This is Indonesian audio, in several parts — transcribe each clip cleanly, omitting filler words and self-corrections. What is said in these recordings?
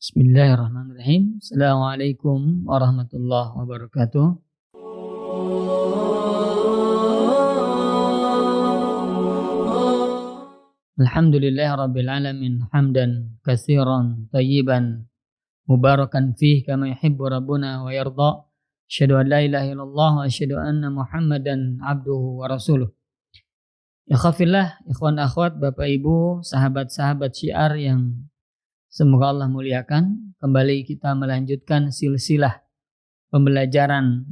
Bismillahirrahmanirrahim. Assalamualaikum warahmatullahi wabarakatuh. Alhamdulillah rabbil alamin hamdan katsiran tayyiban mubarakan fih kama yuhibbu rabbuna wa yarda. Asyhadu an la ilaha illallah wa asyhadu anna Muhammadan abduhu wa rasuluh. Ya khafillah, ikhwan akhwat, Bapak Ibu, sahabat-sahabat syiar yang semoga Allah muliakan. Kembali kita melanjutkan silsilah pembelajaran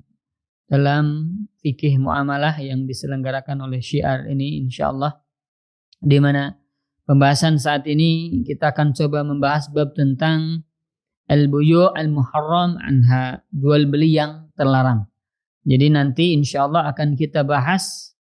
dalam fikih muamalah yang diselenggarakan oleh syiar ini insyaallah, di mana pembahasan saat ini kita akan coba membahas bab tentang al-buyu' al-muharram anha, jual beli yang terlarang. Jadi nanti insyaallah akan kita bahas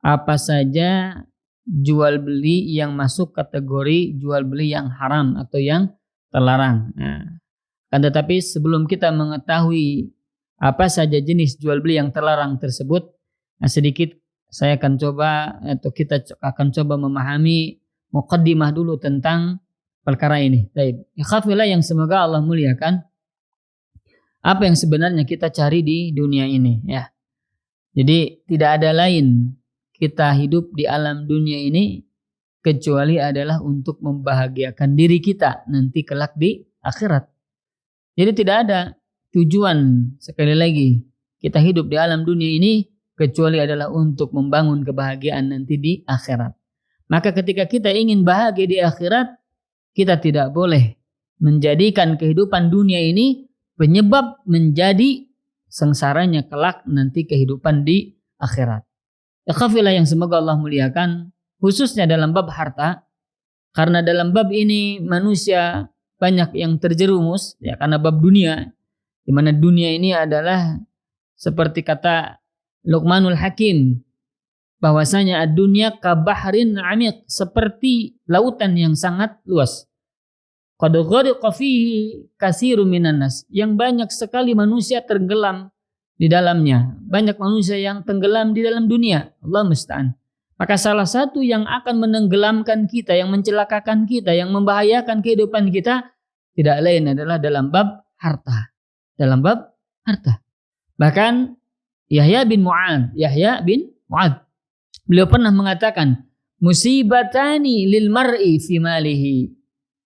apa saja jual beli yang masuk kategori jual beli yang haram atau yang terlarang. Nah, kan tetapi sebelum kita mengetahui apa saja jenis jual beli yang terlarang tersebut, sedikit saya akan coba atau kita akan coba memahami muqaddimah dulu tentang perkara ini. Baik, ikhwafillah yang semoga Allah muliakan, apa yang sebenarnya kita cari di dunia ini ya. Jadi tidak ada lain kita hidup di alam dunia ini kecuali adalah untuk membahagiakan diri kita nanti kelak di akhirat. Jadi tidak ada tujuan, sekali lagi, kita hidup di alam dunia ini kecuali adalah untuk membangun kebahagiaan nanti di akhirat. Maka ketika kita ingin bahagia di akhirat, kita tidak boleh menjadikan kehidupan dunia ini penyebab menjadi sengsaranya kelak nanti kehidupan di akhirat. Ikhwafillah yang semoga Allah muliakan, khususnya dalam bab harta, karena dalam bab ini manusia banyak yang terjerumus ya, karena bab dunia, di mana dunia ini adalah seperti kata Luqmanul Hakim, bahwasanya ad-dunya kabahrin amiq, seperti lautan yang sangat luas. Qad ghariqa fihi katsirun minan nas, yang banyak sekali manusia tenggelam di dalamnya. Banyak manusia yang tenggelam di dalam dunia. Allah musta'an. Maka salah satu yang akan menenggelamkan kita, yang mencelakakan kita, yang membahayakan kehidupan kita, tidak lain adalah dalam bab harta. Dalam bab harta. Bahkan Yahya bin Mu'adz, beliau pernah mengatakan, musibatani lil mar'i fi malihi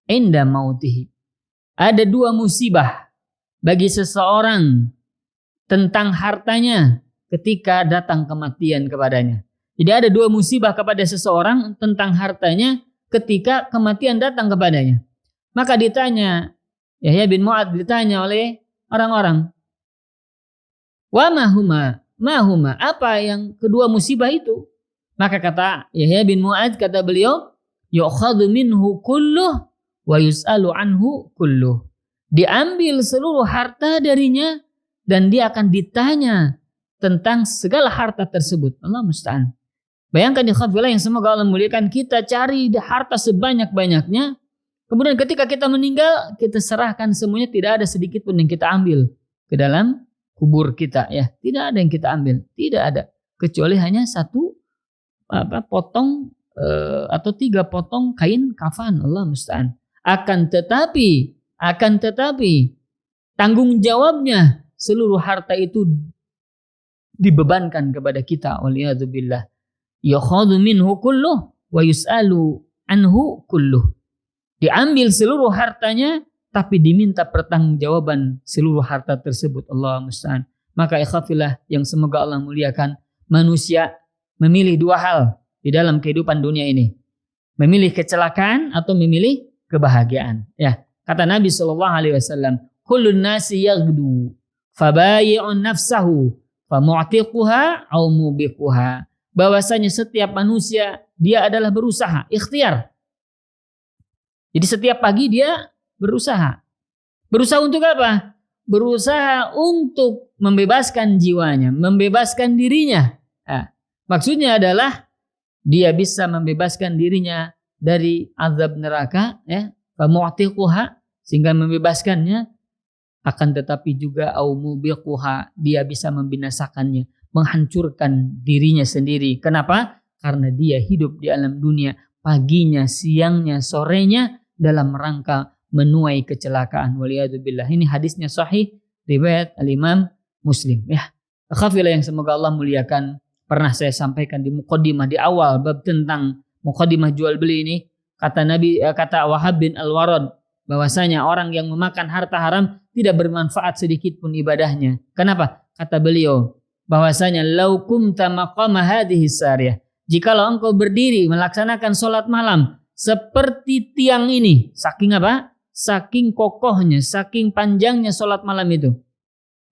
inda mautihi. Ada dua musibah bagi seseorang tentang hartanya ketika datang kematian kepadanya. Jadi ada dua musibah kepada seseorang tentang hartanya ketika kematian datang kepadanya. Maka ditanya, Yahya bin Mu'adz ditanya oleh orang-orang, wa mahuma, apa yang kedua musibah itu? Maka kata Yahya bin Mu'adz, kata beliau, yu'khadhu minhu kulluh wa yus'alu anhu kulluh. Diambil seluruh harta darinya dan dia akan ditanya tentang segala harta tersebut. Allah musta'an. Bayangkan di khafillah yang semoga Allah muliakan, kita cari harta sebanyak-banyaknya, kemudian ketika kita meninggal, kita serahkan semuanya, tidak ada sedikit pun yang kita ambil ke dalam kubur kita ya. Tidak ada yang kita ambil, tidak ada, kecuali hanya satu potong atau 3 potong kain kafan. Allah musta'an. Akan tetapi tanggung jawabnya seluruh harta itu dibebankan kepada kita. Waliyadzubillah. Yakhadhu minhu kulluh wa yus'alu anhu kulluh. Diambil seluruh hartanya tapi diminta pertanggungjawaban seluruh harta tersebut. Allah musta'an. Maka ikhwafillah yang semoga Allah muliakan, manusia memilih 2 hal di dalam kehidupan dunia ini. Memilih kecelakaan atau memilih kebahagiaan. Ya, kata Nabi SAW, kullun nasi yaghdu fabayi'un nafsahu famu'tiquha au mubiquha. Bahwasanya setiap manusia dia adalah berusaha, ikhtiar. Jadi setiap pagi dia berusaha. Berusaha untuk apa? Berusaha untuk membebaskan jiwanya, membebaskan dirinya. Nah, maksudnya adalah dia bisa membebaskan dirinya dari azab neraka ya, famu'tiquha, sehingga membebaskannya, akan tetapi juga au mubiquha, dia bisa membinasakannya, menghancurkan dirinya sendiri. Kenapa? Karena dia hidup di alam dunia paginya, siangnya, sorenya dalam rangka menuai kecelakaan. Waliyadzubillah. Ini hadisnya sahih riwayat Al-Imam Muslim. Ya, akhafilah yang semoga Allah muliakan. Pernah saya sampaikan di muqaddimah di awal bab tentang muqaddimah jual beli ini, kata Wahab bin Al-Warad bahwasanya orang yang memakan harta haram tidak bermanfaat sedikit pun ibadahnya. Kenapa? Kata beliau bahwasanya lau kumta maqama hadhihi sariyah, jikalau engkau berdiri melaksanakan salat malam seperti tiang ini, saking apa? Saking kokohnya, saking panjangnya salat malam itu.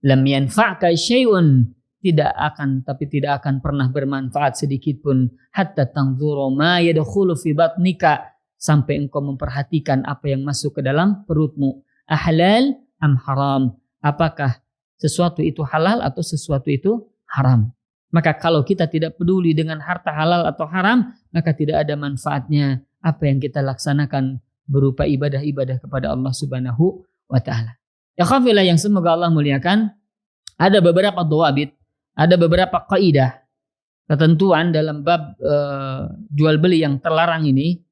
Lam yanfa'ka syai'un, tidak akan pernah bermanfaat sedikit pun, hatta tanzuru ma yadkhulu fi batnika, sampai engkau memperhatikan apa yang masuk ke dalam perutmu. Ahlal am haram, apakah sesuatu itu halal atau sesuatu itu haram. Maka kalau kita tidak peduli dengan harta halal atau haram, maka tidak ada manfaatnya apa yang kita laksanakan berupa ibadah-ibadah kepada Allah Subhanahu wa taala. Ya khafilah yang semoga Allah muliakan, ada beberapa dhawabit, ada beberapa kaidah, ketentuan dalam bab jual beli yang terlarang ini.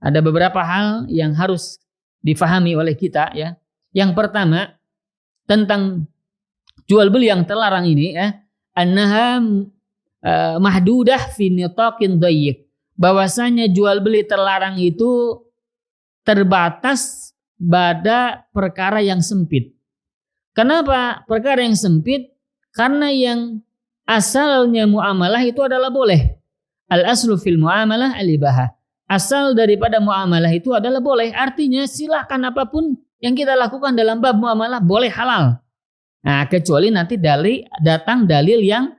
Ada beberapa hal yang harus difahami oleh kita, ya. Yang pertama tentang jual beli yang terlarang ini, ya, annaha mahdudah fi nitaqin dayyiq. Bahwasanya jual beli terlarang itu terbatas pada perkara yang sempit. Kenapa perkara yang sempit? Karena yang asalnya muamalah itu adalah boleh. Al-aslu fil muamalah al-ibahah. Asal daripada muamalah itu adalah boleh. Artinya silahkan apapun yang kita lakukan dalam bab muamalah boleh halal. Nah, kecuali nanti datang dalil yang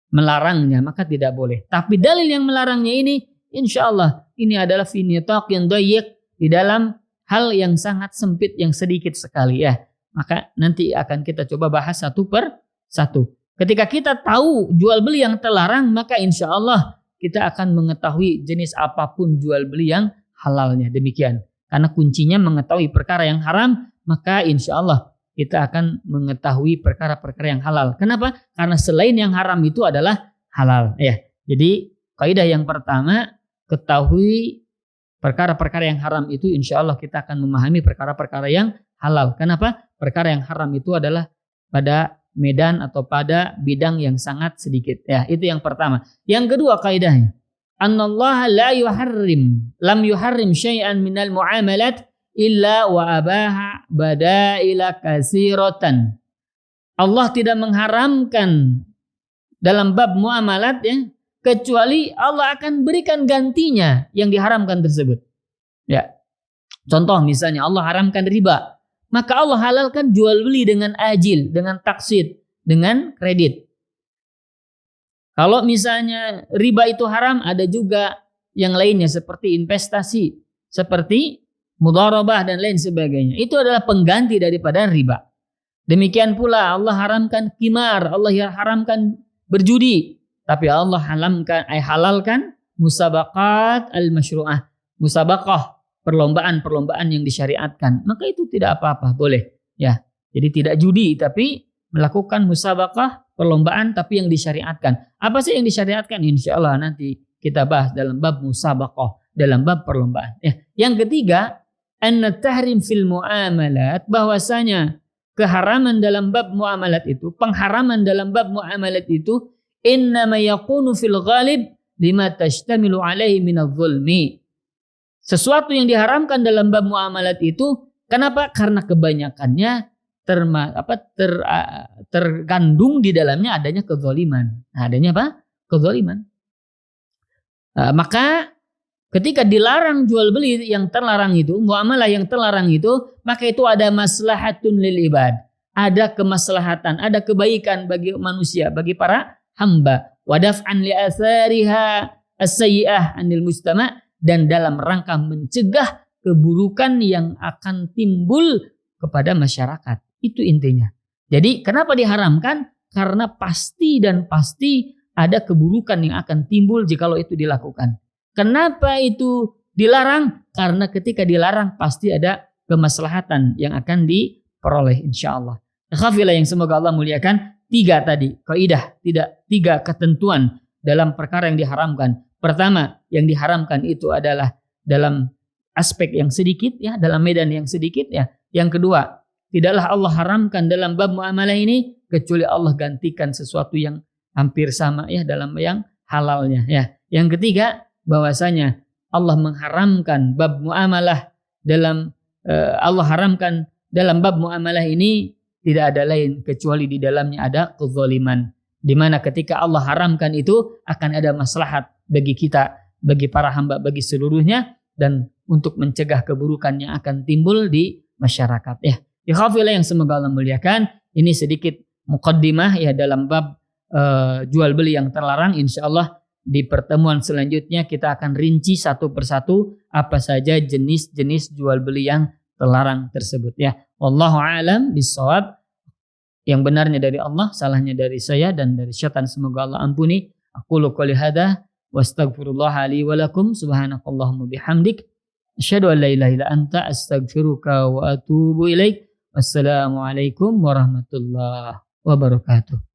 melarangnya, maka tidak boleh. Tapi dalil yang melarangnya ini, insya Allah ini adalah fi nitaqin dayyiq, di dalam hal yang sangat sempit, yang sedikit sekali, ya. Maka nanti akan kita coba bahas satu per satu. Ketika kita tahu jual beli yang terlarang, maka insya Allah kita akan mengetahui jenis apapun jual beli yang halalnya. Demikian. Karena kuncinya mengetahui perkara yang haram, maka insya Allah kita akan mengetahui perkara-perkara yang halal. Kenapa? Karena selain yang haram itu adalah halal. Ya. Jadi kaidah yang pertama, ketahui perkara-perkara yang haram itu, insya Allah kita akan memahami perkara-perkara yang halal. Kenapa? Perkara yang haram itu adalah pada medan atau pada bidang yang sangat sedikit. Ya, itu yang pertama. Yang kedua kaidahnya, annallaha lam yuharrim syai'an minal muamalat illa wa abaha badaila katsiratan. Allah tidak mengharamkan dalam bab muamalat, ya, kecuali Allah akan berikan gantinya yang diharamkan tersebut. Ya. Contoh misalnya Allah haramkan riba, maka Allah halalkan jual beli dengan ajil, dengan taksid, dengan kredit. Kalau misalnya riba itu haram, ada juga yang lainnya seperti investasi, seperti mudharabah dan lain sebagainya. Itu adalah pengganti daripada riba. Demikian pula Allah haramkan qimar, Allah haramkan berjudi, tapi Allah halalkan musabaqat al-masyru'ah, musabaqah, perlombaan-perlombaan yang disyariatkan. Maka itu tidak apa-apa, boleh, ya. Jadi tidak judi, tapi melakukan musabaqah, perlombaan, tapi yang disyariatkan. Apa sih yang disyariatkan? Insya Allah nanti kita bahas dalam bab musabaqah, dalam bab perlombaan. Ya. Yang ketiga, an-tahrim fil muamalat, bahwasanya keharaman dalam bab muamalat itu, pengharaman dalam bab muamalat itu, innama yakunu fil ghalib lima tashtamilu alaihi minadh-dhulmi. Sesuatu yang diharamkan dalam bab muamalat itu, kenapa? Karena kebanyakannya terkandung di dalamnya adanya kezaliman. Nah, adanya apa? Kezaliman. Maka ketika dilarang jual beli yang terlarang itu, muamalah yang terlarang itu, maka itu ada maslahatun lil ibad. Ada kemaslahatan, ada kebaikan bagi manusia, bagi para hamba. Wadaf'an li athariha as-sayyi'ah anil mujtama', dan dalam rangka mencegah keburukan yang akan timbul kepada masyarakat. Itu intinya. Jadi kenapa diharamkan? Karena pasti ada keburukan yang akan timbul jikalau itu dilakukan. Kenapa itu dilarang? Karena ketika dilarang pasti ada kemaslahatan yang akan diperoleh, insya Allah. Khafilah yang semoga Allah muliakan, 3 tadi kaidah, 3 ketentuan dalam perkara yang diharamkan. Pertama, yang diharamkan itu adalah dalam aspek yang sedikit ya, dalam medan yang sedikit ya. Yang kedua, tidaklah Allah haramkan dalam bab muamalah ini kecuali Allah gantikan sesuatu yang hampir sama ya dalam yang halalnya ya. Yang ketiga, bahwasanya Allah mengharamkan bab muamalah dalam Allah haramkan dalam bab muamalah ini tidak ada lain kecuali di dalamnya ada kezaliman. Di mana ketika Allah haramkan itu akan ada maslahat bagi kita, bagi para hamba, bagi seluruhnya, dan untuk mencegah keburukan yang akan timbul di masyarakat ya. Ikhwafillah yang semoga Allah muliakan, ini sedikit muqaddimah ya dalam bab jual beli yang terlarang. Insyaallah di pertemuan selanjutnya kita akan rinci satu persatu apa saja jenis-jenis jual beli yang terlarang tersebut ya. Wallahu a'lam bishawab. Yang benarnya dari Allah, salahnya dari saya dan dari syaitan, semoga Allah ampuni. Aqulu qouli hadza wa astaghfirullah li wa lakum. Subhanakallahumma bihamdik asyhadu an la ilaha illa anta astaghfiruka wa atubu ilaik. Wassalamualaikum warahmatullahi wabarakatuh.